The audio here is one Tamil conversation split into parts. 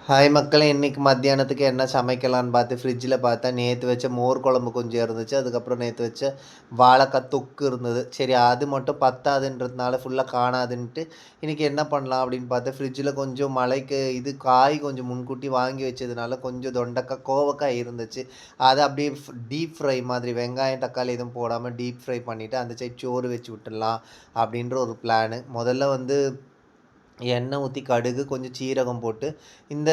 ஹாய் மக்களே! இன்னைக்கு மத்தியானத்துக்கு என்ன சமைக்கலான்னு பார்த்து ஃப்ரிட்ஜில பார்த்தா, நேத்து வச்ச மோர் குழம்பு கொஞ்சம் இருந்துச்சு. அதுக்கப்புறம் நேத்து வச்ச வாழைக்காய் தொக்கு இருந்தது. சரி அது மட்டும் பத்தாதுன்றதுனால ஃபுல்லா காணாதுன்ட்டு, இன்னைக்கு என்ன பண்ணலாம் அப்படின்னு பார்த்தா, ஃப்ரிட்ஜில கொஞ்சம் மழைக்கு காய் கொஞ்சம் முன்கூட்டி வாங்கி வச்சதுனால, கொஞ்சம் தொண்டைக்காய், கோவக்காய் இருந்துச்சு. அத அப்படியே டீப் ஃப்ரை மாதிரி வெங்காயம், தக்காளி எதுவும் போடாம டீப் ஃப்ரை பண்ணிட்டு, அந்த சைடு சோறு வச்சு விட்டுடலாம் அப்படின்ற ஒரு பிளானு. முதல்ல வந்து எண்ணெய் ஊத்தி கடுகு, கொஞ்சம் சீரகம் போட்டு, இந்த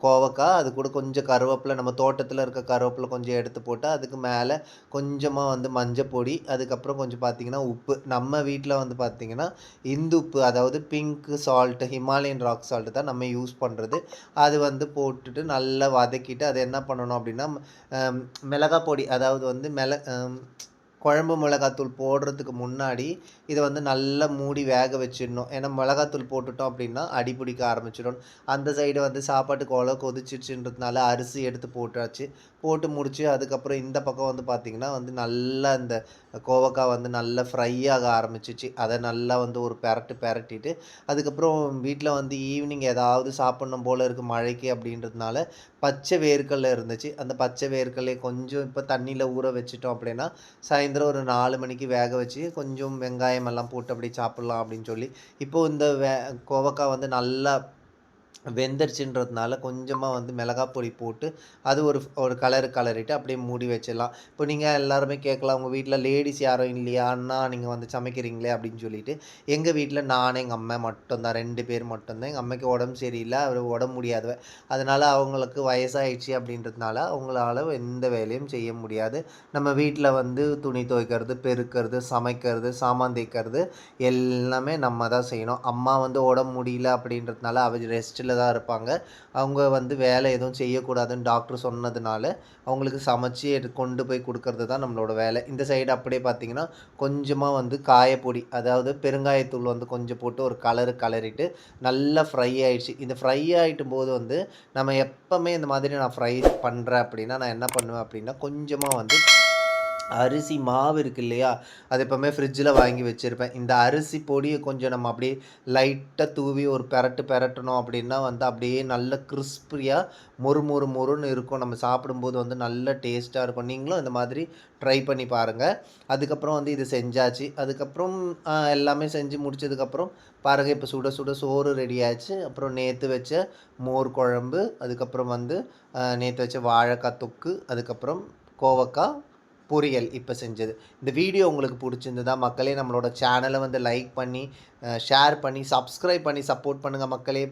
கோவக்கா, அது கூட கொஞ்சம் கருவேப்பில நம்ம தோட்டத்தில இருக்க கருவேப்பில கொஞ்சம் எடுத்து போட்டு, அதுக்கு மேல கொஞ்சமா வந்து மஞ்சப்பொடி, அதுக்கப்புறம் கொஞ்சம் பார்த்தீங்கன்னா, உப்பு. நம்ம வீட்ல வந்து பார்த்தீங்கன்னா, இந்துப்பு அதாவது pink salt, Himalayan rock salt தான் நம்ம யூஸ் பண்றது. அது வந்து போட்டுட்டு நல்லா வதக்கிட்டு, அது என்ன பண்ணணும் அப்டின்னா, அ மிளகா பொடி அதாவது வந்து குழம்பு மிளகாத்தூள் போடுறதுக்கு முன்னாடி, இத வந்து நல்லா மூடி வேக வச்சிடணும். ஏன்னா மிளகாத்தூள் போட்டுட்டோம் அப்டின்னா, அடி பிடிக்க ஆரம்பிச்சுரும். அந்த சைடு வந்து சாப்பாட்டுக்கு ஓரளவு கொதிச்சிருச்சுன்றதுனால அரிசி எடுத்து போட்டாச்சு. போட்டு முடிச்சு, அதுக்கப்புறம் இந்த பக்கம் வந்து பார்த்தீங்கன்னா, வந்து நல்லா இந்த கோவக்கா வந்து நல்லா ஃப்ரை ஆக ஆரம்பிச்சுச்சு. அத நல்லா வந்து ஒரு பெரட்டிட்டு, அதுக்கப்புறம் வீட்ல வந்து ஈவினிங் ஏதாவது சாப்பிடணும் போல இருக்கு மழைக்கு அப்டின்றதுனால, பச்சை வேர்க்கடல இருந்துச்சு. அந்த பச்சை வேர்க்கடலைய கொஞ்சம் இப்ப தண்ணீல ஊற வச்சுட்டோம் அப்டின்னா, சாயந்தரம் ஒரு 4 மணிக்கு வேக வச்சு, கொஞ்சம் வெங்காயம் எல்லாம் போட்டு அப்படியே சாப்பிடலாம் அப்படின்னு சொல்லி, இப்போ இந்த கோவக்கா வந்து நல்லா வெந்துருச்சுன்றதுனால கொஞ்சமா வந்து மிளகாய் பொடி போட்டு, அது ஒரு ஒரு கலரிட்டு அப்படியே மூடி வச்சிடலாம். இப்போ நீங்க எல்லாருமே கேட்கலாம், "உங்க வீட்ல லேடீஸ் யாரும் இல்லையா? அண்ணா நீங்க வந்து சமைக்கிறீங்களே" அப்படின்னு சொல்லிட்டு. எங்க வீட்ல நானு, எங்க அம்மா மட்டும் தான். 2 பேர் மட்டும் தான். எங்க அம்மைக்கு உடம்பு சரியில்ல. உடம்பு முடியாதவ. அதனால அவங்களுக்கு வயசாயிடுச்சு அப்படின்றதுனால, அவங்களால எந்த வேலையும் செய்ய முடியாது. நம்ம வீட்ல வந்து துணி துவைக்கிறது, பெருக்கிறது, சமைக்கிறது, சாமான் தேய்க்கிறது எல்லாமே நம்ம தான் செய்யணும். அம்மா வந்து உடம்பு முடியல அப்படின்றதுனால அவ ரெஸ்ட்ல தான் இருப்பாங்க. அவங்க வந்து வேலை எதுவும் செய்யக்கூடாதுன்னு டாக்டர் சொன்னதுனால, அவங்களுக்கு சமைச்சு கொண்டு போய் குடுக்கறது தான் நம்மளோட வேலை. இந்த சைடு அப்படியே பார்த்தீங்கன்னா, கொஞ்சமா வந்து காயப்பொடி, அதாவது பெருங்காயத்தூள் வந்து கொஞ்சம் போட்டு ஒரு கலரிட்டு, நல்லா ஃப்ரை ஆயிடுச்சு. இந்த ஃப்ரை ஆயிட்டும்போது வந்து, நம்ம எப்பவுமே இந்த மாதிரி நான் ஃப்ரை பண்றேன் அப்படின்னா, நான் என்ன பண்ணுவேன் அப்படின்னா, கொஞ்சமா வந்து அரிசி மாவு இருக்கு இல்லையா? அது எப்பவுமே ஃப்ரிட்ஜில வாங்கி வச்சிருப்பேன். இந்த அரிசி பொடிய கொஞ்சம் நம்ம அப்படியே லைட்டா தூவி ஒரு பெரட்டணும் அப்படின்னா வந்து அப்படியே நல்ல கிரிஸ்பியா மொறுன்னு இருக்கும். நம்ம சாப்பிடும்போது வந்து நல்ல டேஸ்ட்டா இருக்கும். நீங்களும் இந்த மாதிரி ட்ரை பண்ணி பாருங்க. அதுக்கப்புறம் வந்து இது செஞ்சாச்சு. அதுக்கப்புறம் எல்லாமே செஞ்சு முடிச்சதுக்கப்புறம் பாருங்க, இப்போ சுட சுட சோறு ரெடி ஆச்சு. அப்புறம் நேத்து வச்ச மோர் குழம்பு, அதுக்கப்புறம் வந்து நேத்து வச்ச வாழைக்காய் தொக்கு, அதுக்கப்புறம் கோவக்கா பொரியல் இப்ப செஞ்சது. இந்த வீடியோ உங்களுக்கு புடிச்சிருந்ததா மக்களே, நம்மளோட சேனல வந்து லைக் பண்ணி, ஷேர் பண்ணி, சப்ஸ்கிரைப் பண்ணி சப்போர்ட் பண்ணுங்க மக்களே.